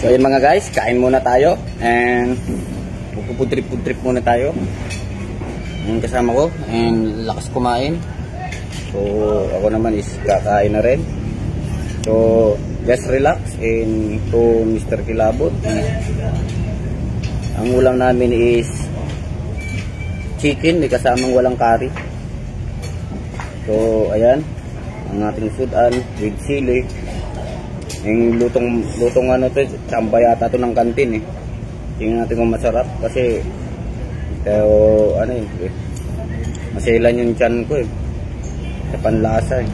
So ayun mga guys, kain muna tayo and pupudrip muna tayo. Yung kasama ko and lakas kumain. So ako naman is kakain na rin. So just relax and to Mr. Kilabot. Ang ulam namin is chicken, may kasamang walang curry. So ayan, ang ating sudan with sili. Yung lutong ano to, tsamba yata to ng kantin eh. Tingnan natin kung masarap kasi ano eh, masilan yung tiyan ko eh. Sa panlasa eh.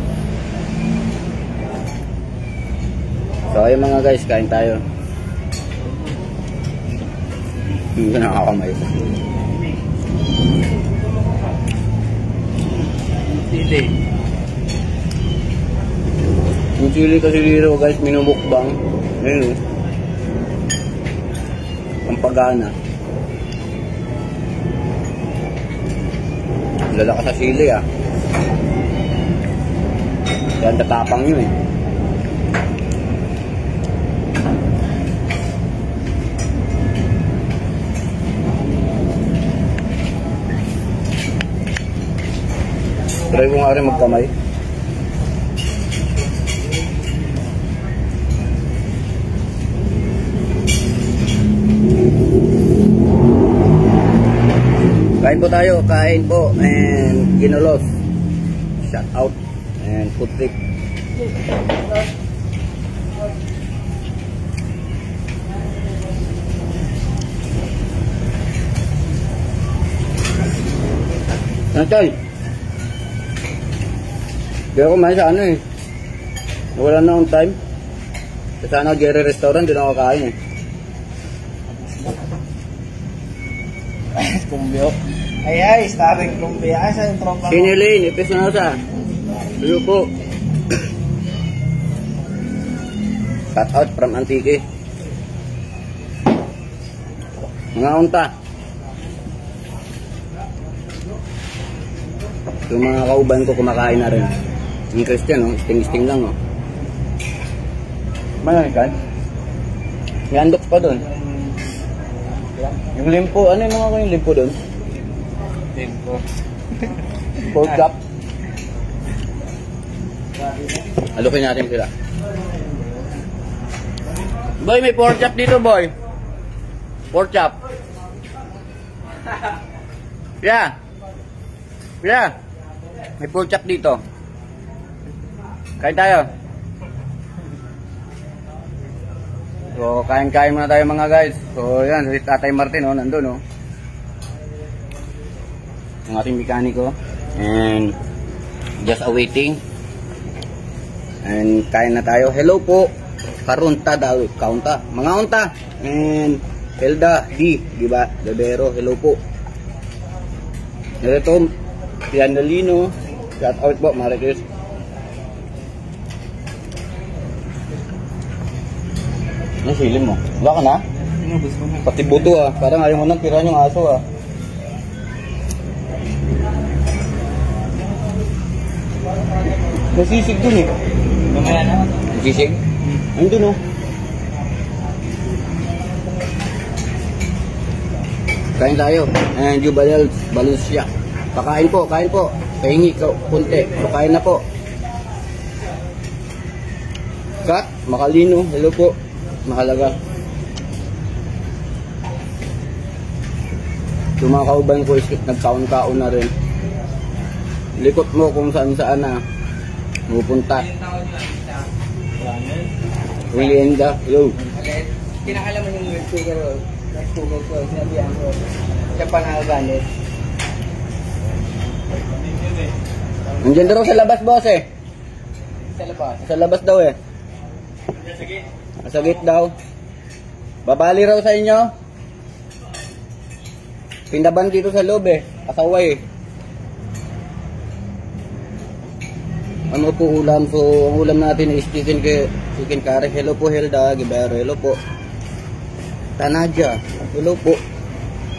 So ayun mga guys, kain tayo. Hindi ko nakakamay. Sili. Yung chili kasi dito guys, minumukbang. Ayun o. Ang pagana. Lala ka sa sili ah. Yan, tatapang yun eh. Try ko nga rin magkamay. Kain po tayo, kain po and ginulos. Shout out and food trip. Nantoy. Kaya kumain sa ano eh. Wala na on time. Sa ano, Jerry Restaurant, din ako kain eh. Kumbyo. Ay, starring kumbyo. Ay, sa yung trompa mo. Sinilin, ipis na sa. Tuyo po. Shout out from Antique. Mga unta. Yung mga kauban ko kumakain na rin. Yung Christian, oh, sting-sting lang. Oh. Manang kan? Yandok pa doon. Yung limpo, ano yung mga kanyang limpo doon? Limpo. Pork chop. Alukin natin sila. Boy, may pork chop dito, boy. Pork chop. Yeah. Yeah. May pork chop dito. Kain tayo. So, kain-kain muna tayo mga guys. So, yan, si Tatay Martin, oh, nandun, oh. Ang ating mekaniko. And, just awaiting. And, kain na tayo. Hello po. Karunta daw, kaunta. Mga unta. And, Elda D, diba? Dabero, hello po. Ito, si Andalino. Shout out po, Marites. Ano silim mo? Wala ka na? Pati buto ah. Parang ayaw mo nang tirahan yung aso ah. Nasisig dun eh. Mamaya na. Nasisig? Andun oh. Kain tayo. And Jubalel Balusya. Pakain po, kain po. Pahingi ka punti. Pakain na po. Kat, Makalino. Hello po. Mahalaga. Yung mga kauban ko is nagkaon-kaon na rin. Likot mo kung saan-saan na pupunta. Willienda, hello. Kinakala mo yung nagsugar ko. Sinabihan ko. Siya pa nakagalit. Nandiyan daw sa labas, boss eh. Sa labas. Sa labas daw eh. Sa gate daw. Babali raw sa inyo. Pindaban dito sa loob eh. Kasaway eh. Ano po ulam? So, ang ulam natin is chicken curry. Hello po, Helda. Gibero. Hello po. Tanadja. Hello po.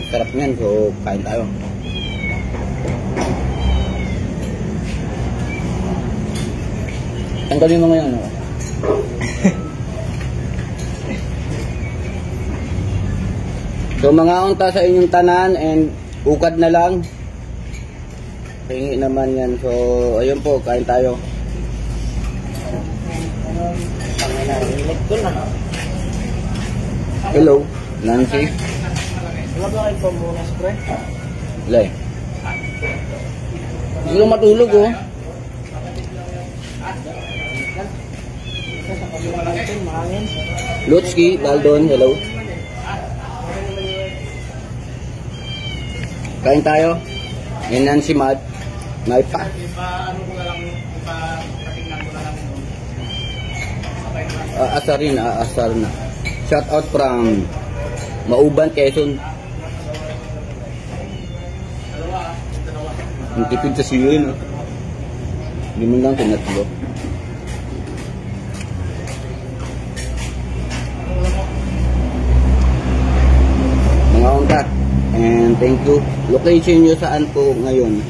Sarap niyan. So, kain tayo. Tanggalin mo ngayon. So mga unta sa inyong tanan and ukad na lang. Hingi naman yan. So ayun po, kain tayo. Hello, Nancy. Wala ba kayo pamunas, pre? Wala eh. Hindi ko matulog oh. Lutski, Daldon, hello. Kain tayo. Yan Nancy Mad. May pa. Aasar na. Shout out from Mauban, Quezon. Ang tipid sa siyo yun. Hindi mo lang tinatlo. Mga unta. And thank you. Location nyo saan po ngayon?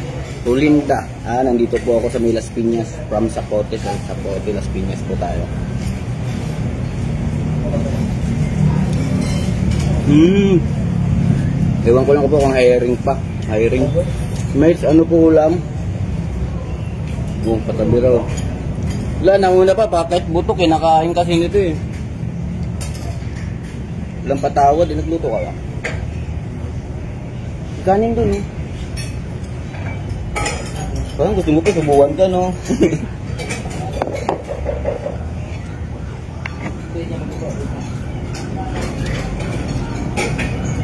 Tulinda. Nandito po ako sa May Las Piñas. From Zapote. Sa Zapote, Las Piñas po tayo. Ewan ko lang po kung hiring pa. Hiring. Mates, ano po ulam? Patabi raw. Wala, nanguna pa. Kahit buto, kinakain kasi nito eh. Walang patawad, nagluto ka lang. Kanin dun eh. Parang gusto mo pa, subuhan ka no.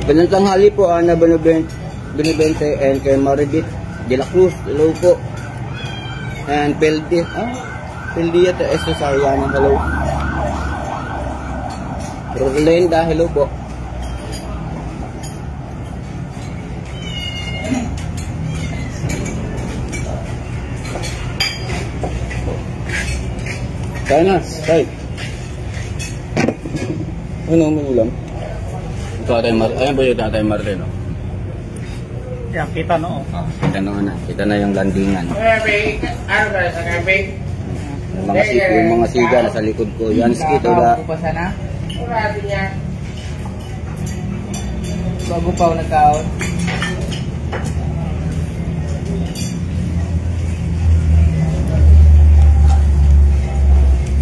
Ganang tanghali po, Ana Benavente and kay Maribit de la Cruz, hello po. And Peldi, Peldi at Esto Sariana, hello. Rolenda, hello po. Kaya na, kaya. Ano may ulam? Ayan ba yung Tatay Martin, no? Yan, kita no. Kita na. Kita na yung landingan. Yung mga siga nasa likod ko. Yan, skito na. Bago pa ako nagkaon.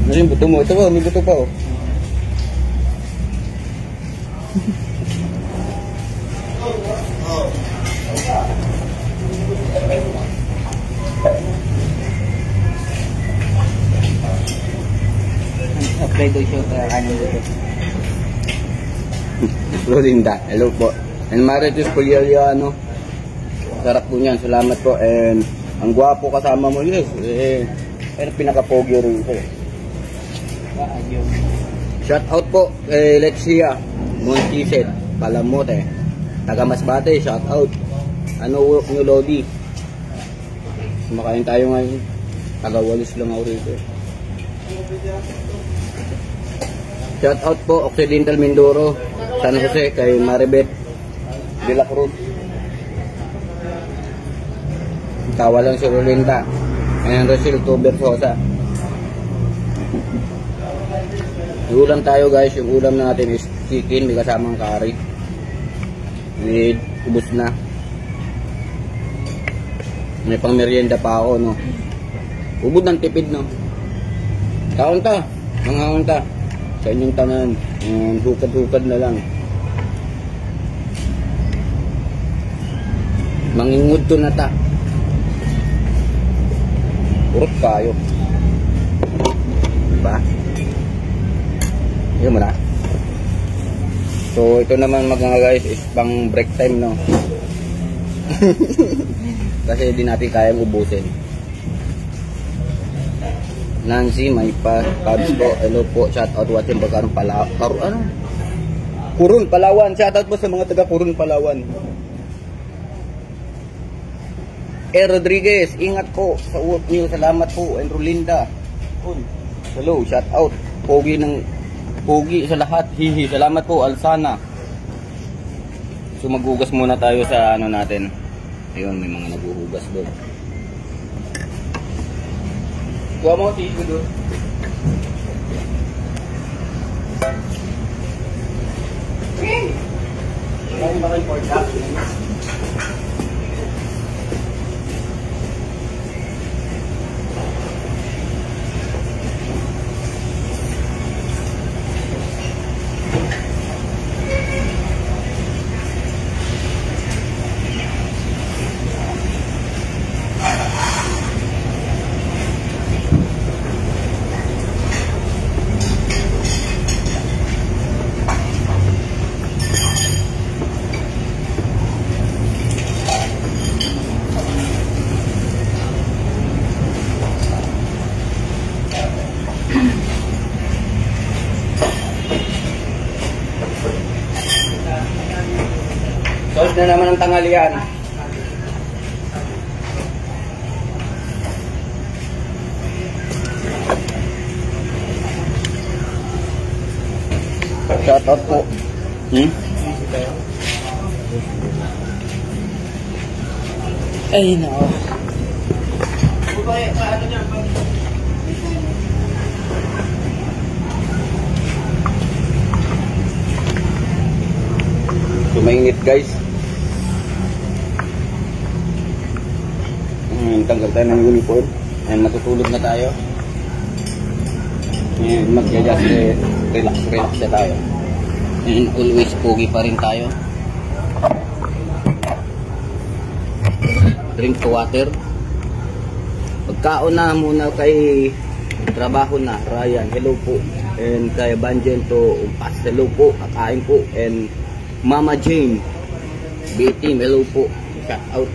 Ano yung buto mo? Ito ba? May buto pa oh. Apply daw siya kaya kanin dito. Rolinda, hello po. And Maritus Pulialiano. Sarap po niyan, salamat po. And ang gwapo kasama mo, yes. Pero pinaka-pogi rin ito. Shout out po kay Lexia Montiset, Palamote, taga Masbate, shout out. Ano work nyo Lodi? Kumakain tayo ngayon. Taga Walis lang ako rito. Shout out po Occidental Mindoro, San Jose, kay Maribet de la Cruz. Tawa lang si Rolinda. Ayan, Rosil Tuber Sosa. Ulam tayo guys, yung ulam natin is chicken, may kasamang curry. Ubus na. May pang merienda pa ako, no. Ubod ng tipid, no. Kaunta, mga kaunta. Sa inyong tanan, hukad-hukad na lang. Mangingud to na ta. Urot kayo. Diba? Yun mo na. So ito naman mga guys is pang break time, no. Kasi hindi natin kayang ubusin. Nancy, may pabs po. Hello po, shout out watching Pagkarong Palawan. Kurun, Palawan. Shout out po sa mga taga Kurun, Palawan. Rodriguez, ingat po sa work niyo. Salamat po. And Rolinda. Hello, shout out. Pogi sa lahat. Hihi. Salamat po, Alsana. So maghugas muna tayo sa ano natin. Ayun, may mga naghuhugas doon. Kuha mo tissue doon. ba kayo pork chop? Sauce na naman ang tanghalian. Shout out po. Ay, nako. Tumainit guys. Tanggal tayo ng uniform. And matutulog na tayo. And mag-adjust, relax na tayo. And always pogi pa rin tayo. Drink water. Pagkaon na muna kay trabaho na Ryan, hello po. And kay Banjento Umpas, hello po, kakain po. And Mama Jane B-Team, hello po, shout out.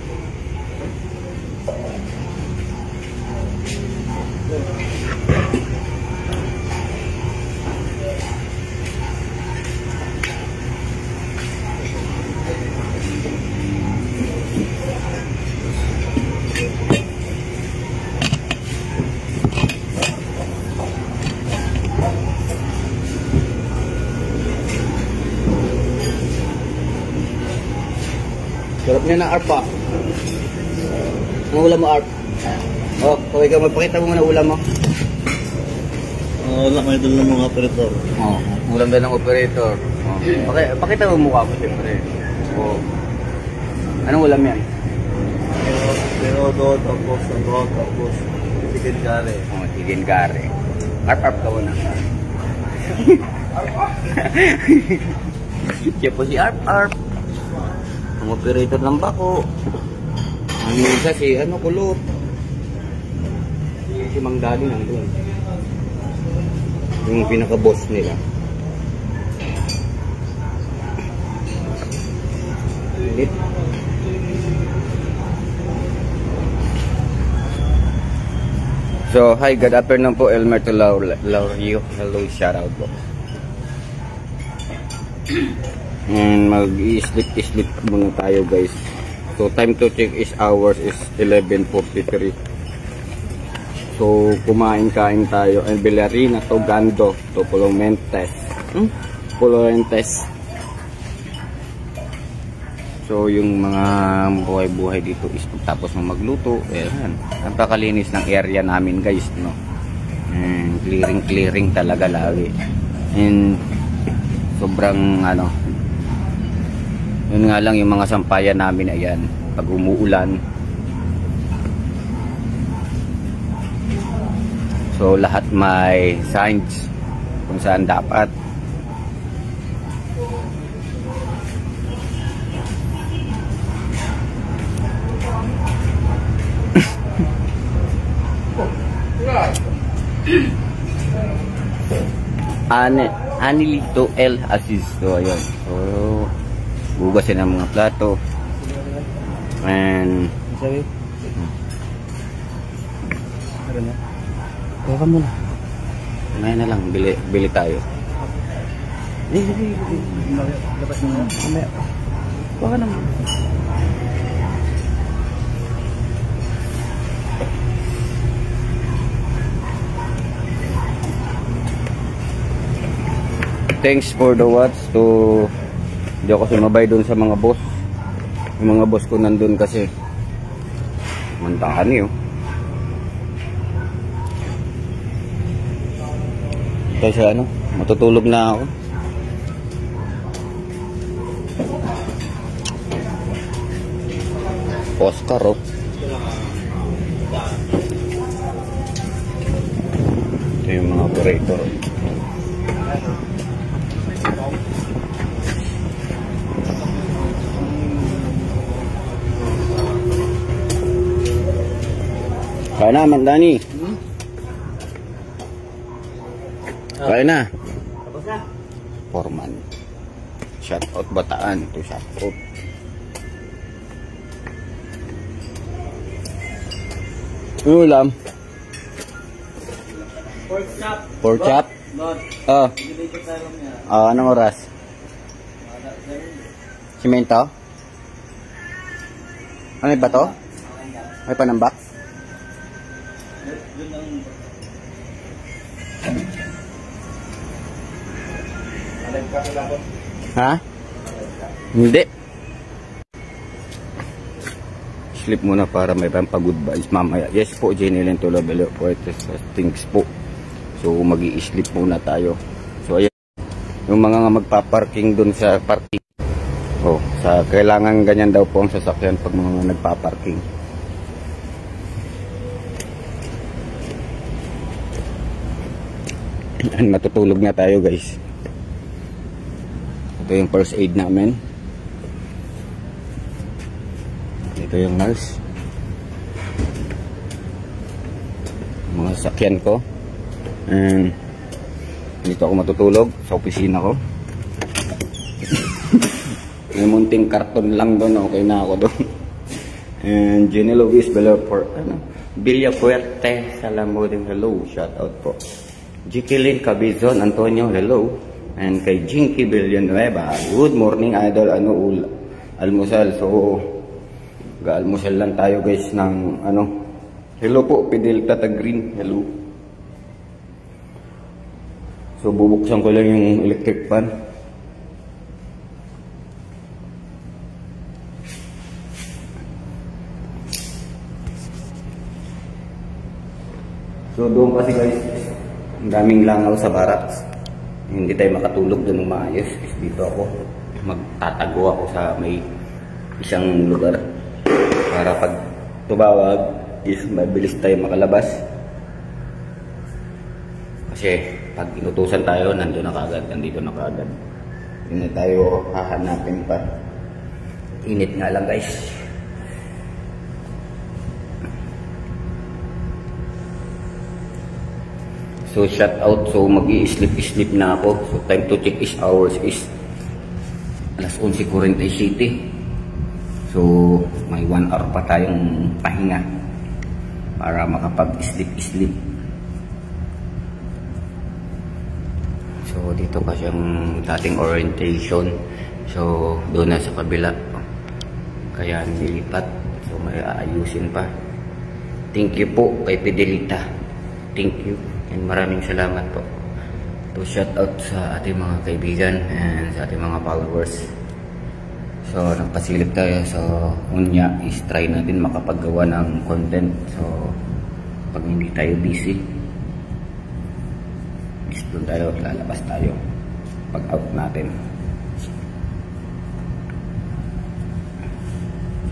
Sarap niya na arp pa. Ang ulam mo arp. Oh, kaway ka, magpakita mo muna ulam mo. Wala may dala ng mga operator. Oh, ulam din ng operator. Oh. Pakita mo mukha mo siyempre. Oh. Anong ulam yan? Pero doon, tapos, chicken curry. Oh, chicken curry. Arp ka muna. Siya po si Arp. Ang operator ng bako. Ang isa si Kulot. Si Mang Dali nandun. Yung pinaka-boss nila. Ulit. So, hi, good afternoon po, Elmer to Laurio. Hello, shout out po. And mag-i-sleep muna tayo guys. So time to check is hours is 11:43. So kumain-kain tayo. And Belarina, Togando, Polomentes. Polomentes. So yung mga buhay-buhay dito is tapos mo magluto. Ayan. Napakalinis ng area namin guys, no. And clearing talaga lagi. And sobrang yun nga lang yung mga sampayan namin, ayan, pag umuulan. So lahat may signs kung saan dapat. Anilito El Aziz. So ayun. So hugasin ang mga plato. And Sabi? Ano na? Kuha mo na. ngayon na lang, bili tayo. Labas mo na. Mamaya. Kuha ka naman. Thanks for the watch. To hindi ako sumabay dun sa mga boss. Yung mga boss ko nandun kasi mantakan niyo. Ito sa matutulog na ako. Oscar, oh. Ito yung mga operator. Kaya na, Magdani. Kaya na. Tapos na. Foreman. Shout out Bataan. Ito shout out. Ano ulam? Pork chop. Pork chop? Not. Oh. Dito tayo niya. Anong oras? Simento? Ano ba to? May panambak? Ha? Hindi. Sleep muna para may pampag-goodbyes mamaya. Yes po, Jenny Len Tulabelo po. Things po. So, mag-i-sleep muna tayo. So, ayan. Yung mga magpaparking dun sa parking. Oh, kailangan ganyan daw po ang sasakyan pag mga nagpaparking. Matutulog na tayo, guys. Ito yung first aid namin. Ito yung nurse. Mga sakyan ko. And dito ako matutulog sa opisina ko. May munting karton lang doon. Okay na ako doon. And Jenny Luis Villapuerte Salamuding, hello. Shout out po. Jikilin Cabizon Antonio, hello. And kay Jinky Villanueva, good morning idol. Almusal. So ga-almusal lang tayo, guys, ng hello po Pidel Tata Green, hello. So bubuksan ko lang yung electric fan. So doon kasi, guys, ang daming langaw sa barracks. Hindi tayo makatulog doon ng maayos. Dito ako magtatago ako sa may isang lugar para pag tumawag is mabilis tayo makalabas. Kasi pag inutusan tayo, nandito na kaagad. Hindi tayo hahanapin pa. Init nga lang, guys. So shout out. So mag-i-sleep na ako. So time to check is hours is alas 11:47. So may 1 hour pa tayong pahinga para makapag-sleep. So dito pa siyang dating orientation. So doon na sa kabila. Kaya nilipat. So may aayusin pa. Thank you po kay Fidelita. Thank you. And maraming salamat po. To shout out sa ating mga kaibigan and sa ating mga followers. So nagpasilip tayo. So unya is try natin makapaggawa ng content. So pag hindi tayo busy, is doon tayo, lalabas tayo pag out natin.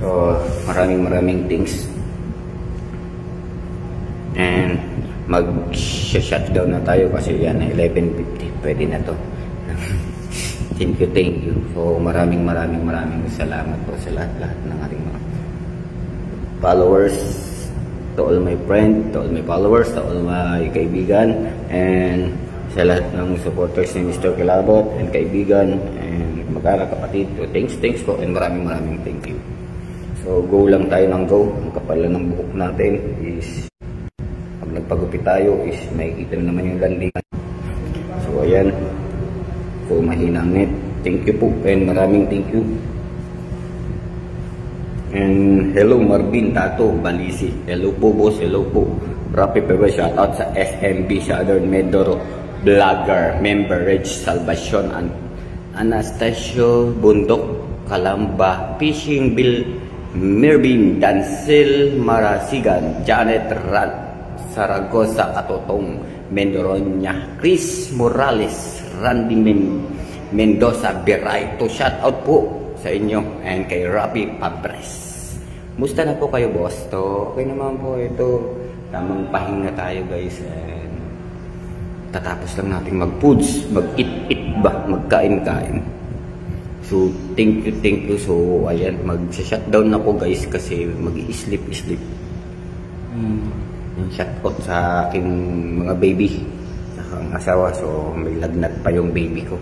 So maraming thanks. And mag-shutdown na tayo kasi yan 11:50. Pwede na to. Thank you. So maraming salamat po sa lahat ng ating mga followers, to all my friends, to all my followers, to all my kaibigan, and sa lahat ng supporters ni Mr. Kilabot and kaibigan and mag-aral kapatid. So thanks po and maraming thank you. So go lang tayo ng go. Ang kapalan ng buhok natin is nagpagupit tayo is makikita naman yung landingan. So ayan. So mahina ang net. Thank you po and maraming thank you. And hello Marvin Tato Balisi. Hello po boss. Hello po. Rapid pwede shout out sa SMB Southern Medoro Vlogger Member Reg Salvacion and Anastasio Bundok Kalamba Fishing Bill Mervin Dancil Marasigan Janet Ran Saragosa Katotong Mendoronya Chris Morales Randy Mendoza Beray. To shout out po sa inyo and kay Rapi Pabres Musta na po kayo, boss? To, okay naman po ito. Tamang pahinga tayo, guys. And tatapos lang natin mag-foods, mag-eat ba, magkain-kain. So, thank you. So, ayan, mag-shutdown na po, guys, kasi mag-i-sleep. Yung shoutout sa aking mga baby, sa aking asawa. So, may lagnat pa yung baby ko.